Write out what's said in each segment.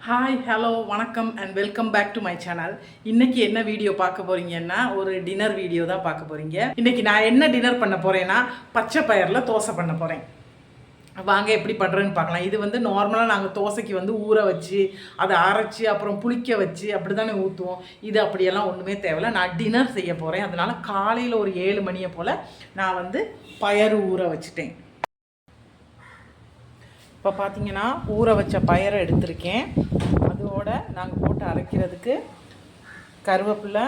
Hi hello வணக்கம் and welcome back to my channel. இன்னைக்கு என்ன வீடியோ பார்க்க போறீங்கன்னா, ஒரு டின்னர் வீடியோ தான் பார்க்க போறீங்க. இன்னைக்கு நான் என்ன டின்னர் பண்ண போறேன்னா, பச்சை பயிரில் தோசை பண்ண போறேன். வாங்க எப்படி பண்ணுறேன்னு பார்க்கலாம். இது வந்து நார்மலாக நாங்கள் தோசைக்கு வந்து ஊற வச்சு அதை அரைச்சி அப்புறம் புளிக்க வச்சு அப்படி தானே ஊற்றுவோம். இது அப்படியெல்லாம் ஒன்றுமே தேவையில்லை. நான் டின்னர் செய்ய போகிறேன். அதனால் காலையில் ஒரு 7 மணியை போல் நான் வந்து பயறு ஊற வச்சுட்டேன். இப்போ பார்த்தீங்கன்னா ஊற வச்ச பயரை எடுத்திருக்கேன். அதோட நாங்கள் போட்டு அரைக்கிறதுக்கு கருவேப்பிலை,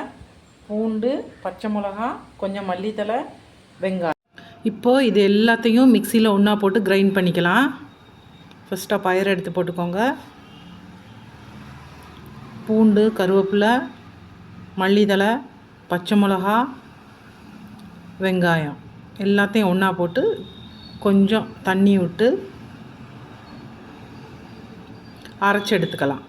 பூண்டு, பச்சை மிளகா, கொஞ்சம் மல்லித்தலை, வெங்காயம். இப்போது இது எல்லாத்தையும் மிக்சியில் ஒன்றா போட்டு கிரைண்ட் பண்ணிக்கலாம். ஃபஸ்ட்டாக பயரை எடுத்து போட்டுக்கோங்க. பூண்டு, கருவேப்பிலை, மல்லித்தலை, பச்சை மிளகா, வெங்காயம் எல்லாத்தையும் ஒன்றா போட்டு கொஞ்சம் தண்ணி விட்டு அரைச்சி எடுத்துக்கலாம்.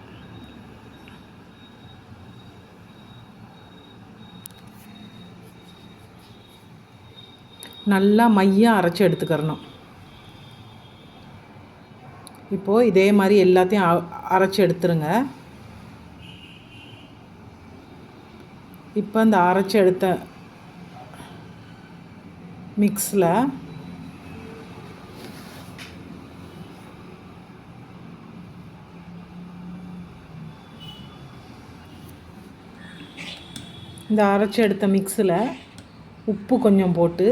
நல்லா மையாக அரைச்சி எடுத்துக்கிறணும். இப்போது இதே மாதிரி எல்லாத்தையும் அரைச்சி எடுத்துருங்க. இப்போ இந்த அரைச்சி எடுத்த மிக்ஸில் இந்த அரைச்சி எடுத்த மிக்ஸில் உப்பு கொஞ்சம் போட்டு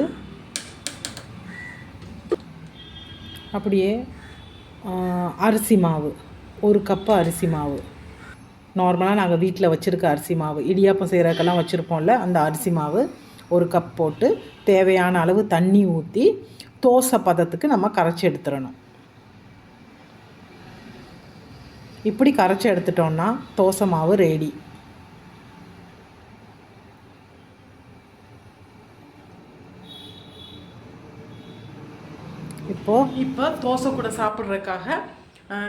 அப்படியே அரிசி மாவு, 1 கப்பு அரிசி மாவு, நார்மலாக நாங்கள் வீட்டில் வச்சுருக்க அரிசி மாவு, இடியாப்பம் செய்கிறதுக்கெல்லாம் வச்சுருப்போம்ல, அந்த அரிசி மாவு 1 கப் போட்டு தேவையான அளவு தண்ணி ஊற்றி தோசை பதத்துக்கு நம்ம கரைச்சி எடுத்துடணும். இப்படி கரைச்சி எடுத்துட்டோன்னா தோசை மாவு ரெடி. இப்போ தோசை கூட சாப்பிட்றதுக்காக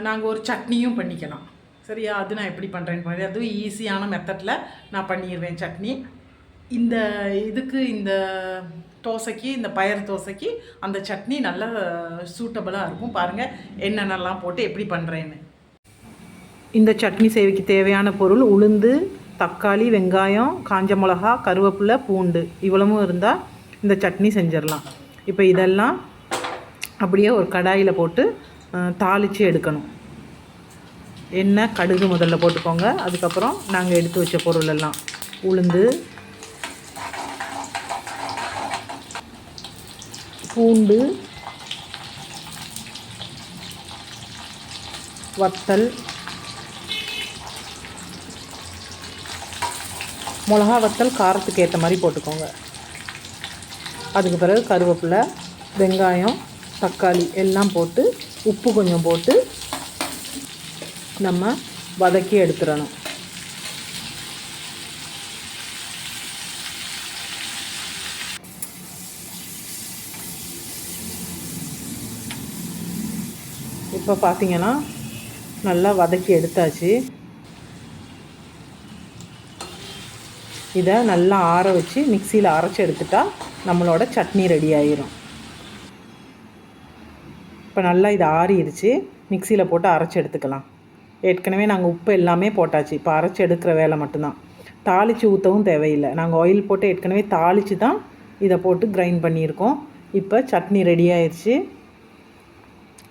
நாங்கள் ஒரு சட்னியும் பண்ணிக்கலாம். சரியா? அது நான் எப்படி பண்ணுறேன்னு பாருங்கள். அதுவும் ஈஸியான மெத்தடில் நான் பண்ணிடுவேன் சட்னி. இந்த இந்த தோசைக்கு, இந்த பயறு தோசைக்கு அந்த சட்னி நல்லா சூட்டபுளாக இருக்கும். பாருங்கள் என்னென்னலாம் போட்டு எப்படி பண்ணுறேன்னு. இந்த சட்னி செய்வதுக்கு தேவையான பொருள் உளுந்து, தக்காளி, வெங்காயம், காஞ்ச மிளகா, கருவேப்பிலை, பூண்டு இவ்வளவும் இருந்தால் இந்த சட்னி செஞ்சிடலாம். இப்போ இதெல்லாம் அப்படியே ஒரு கடாயில் போட்டு தாளித்து எடுக்கணும். எண்ணெய், கடுகு முதல்ல போட்டுக்கோங்க. அதுக்கப்புறம் நாங்கள் எடுத்து வச்ச பொருள் எல்லாம் உளுந்து, பூண்டு, வத்தல், மிளகா வத்தல் காரத்துக்கு ஏற்ற மாதிரி போட்டுக்கோங்க. அதுக்கு பிறகு கருவேப்பிலை, வெங்காயம், தக்காளி எல்லாம் போட்டு உப்பு கொஞ்சம் போட்டு நம்ம வதக்கி எடுத்துடணும். இப்போ பார்த்தீங்கன்னா நல்லா வதக்கி எடுத்தாச்சு. இதை நல்லா ஆற வச்சு மிக்சியில் அரைச்சி எடுத்துட்டா நம்மளோட சட்னி ரெடி ஆயிரும். இப்போ நல்லா இது ஆறிடுச்சு. மிக்சியில் போட்டு அரைச்சி எடுத்துக்கலாம். ஏற்கனவே நாங்கள் உப்பு எல்லாமே போட்டாச்சு. இப்போ அரைச்சி எடுக்கிற வேலை மட்டும்தான். தாளித்து ஊற்றவும் தேவையில்லை. நாங்கள் ஆயில் போட்டு ஏற்கனவே தாளித்து தான் இதை போட்டு கிரைண்ட் பண்ணியிருக்கோம். இப்போ சட்னி ரெடி ஆயிடுச்சு.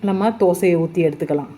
நம்ம தோசையை ஊற்றி எடுத்துக்கலாம்.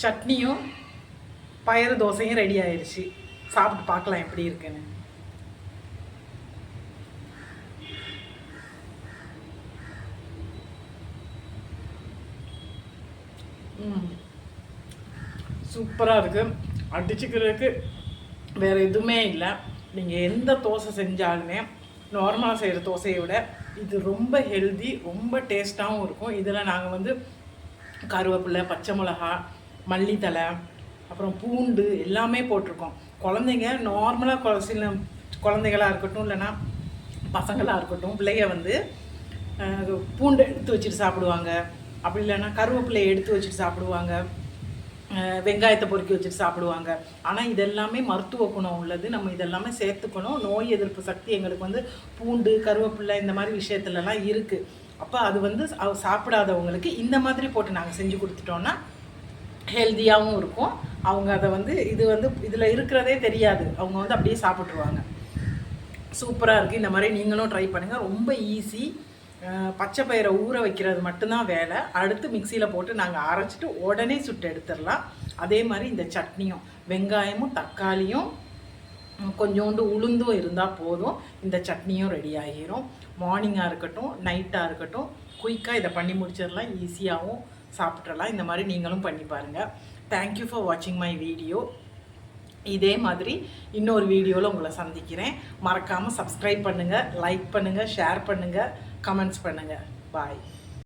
சட்னியும் பயறு தோசையும் ரெடி ஆயிடுச்சு. சாப்பிட்டு பார்க்கலாம் எப்படி இருக்குன்னு. சூப்பராக இருக்குது. அடிச்சுக்கிறதுக்கு வேறு எதுவுமே இல்லை. நீங்கள் எந்த தோசை செஞ்சாலுமே நார்மலாக செய்கிற தோசையை விட இது ரொம்ப ஹெல்தி, ரொம்ப டேஸ்ட்டாகவும் இருக்கும். இதில் நாங்கள் வந்து கருவேப்பிலை, பச்சை மிளகா, மல்லித்தலை, அப்புறம் பூண்டு எல்லாமே போட்டிருக்கோம். குழந்தைங்க நார்மலாக சில குழந்தைகளாக இருக்கட்டும், இல்லைன்னா பசங்களாக இருக்கட்டும், பிள்ளைங்க வந்து பூண்டு எடுத்து வச்சுட்டு சாப்பிடுவாங்க. அப்படி இல்லைன்னா கருவேப்பிலையை எடுத்து வச்சுட்டு சாப்பிடுவாங்க, வெங்காயத்தை பொறுக்கி வச்சுட்டு சாப்பிடுவாங்க. ஆனால் இதெல்லாமே மருத்துவ குணம் உள்ளது. நம்ம இதெல்லாமே சேர்த்துக்கணும். நோய் எதிர்ப்பு சக்தி எங்களுக்கு வந்து பூண்டு, கருவேப்பிலை இந்த மாதிரி விஷயத்துலலாம் இருக்குது. அப்போ அது வந்து சாப்பிடாதவங்களுக்கு இந்த மாதிரி போட்டு நாங்கள் செஞ்சு கொடுத்துட்டோன்னா ஹெல்த்தியாகவும் இருக்கும். அவங்க அதை வந்து இதில் இருக்கிறதே தெரியாது, அவங்க வந்து அப்படியே சாப்பிட்ருவாங்க. சூப்பராக இருக்குது. இந்த மாதிரி நீங்களும் ட்ரை பண்ணுங்கள். ரொம்ப ஈஸி. பச்சை பயிரை ஊற வைக்கிறது மட்டும்தான் வேலை. அடுத்து மிக்சியில் போட்டு நாங்கள் அரைச்சிட்டு உடனே சுட்டு எடுத்துடலாம். அதே மாதிரி இந்த சட்னியும் வெங்காயமும் தக்காளியும் கொஞ்சோண்டு உளுந்தும் இருந்தால் போதும், இந்த சட்னியும் ரெடி ஆகிரும். மார்னிங்காக இருக்கட்டும், நைட்டாக இருக்கட்டும், குயிக்காக இதை பண்ணி முடிச்சிடலாம். ஈஸியாகவும் சாப்பிட்றலாம். இந்த மாதிரி நீங்களும் பண்ணி பாருங்கள். தேங்க்யூ ஃபார் வாட்சிங் மை வீடியோ. இதே மாதிரி இன்னொரு வீடியோவில் உங்களை சந்திக்கிறேன். மறக்காமல் சப்ஸ்கிரைப் பண்ணுங்கள், லைக் பண்ணுங்கள், ஷேர் பண்ணுங்கள், கமெண்ட்ஸ் பண்ணுங்கள். பாய்.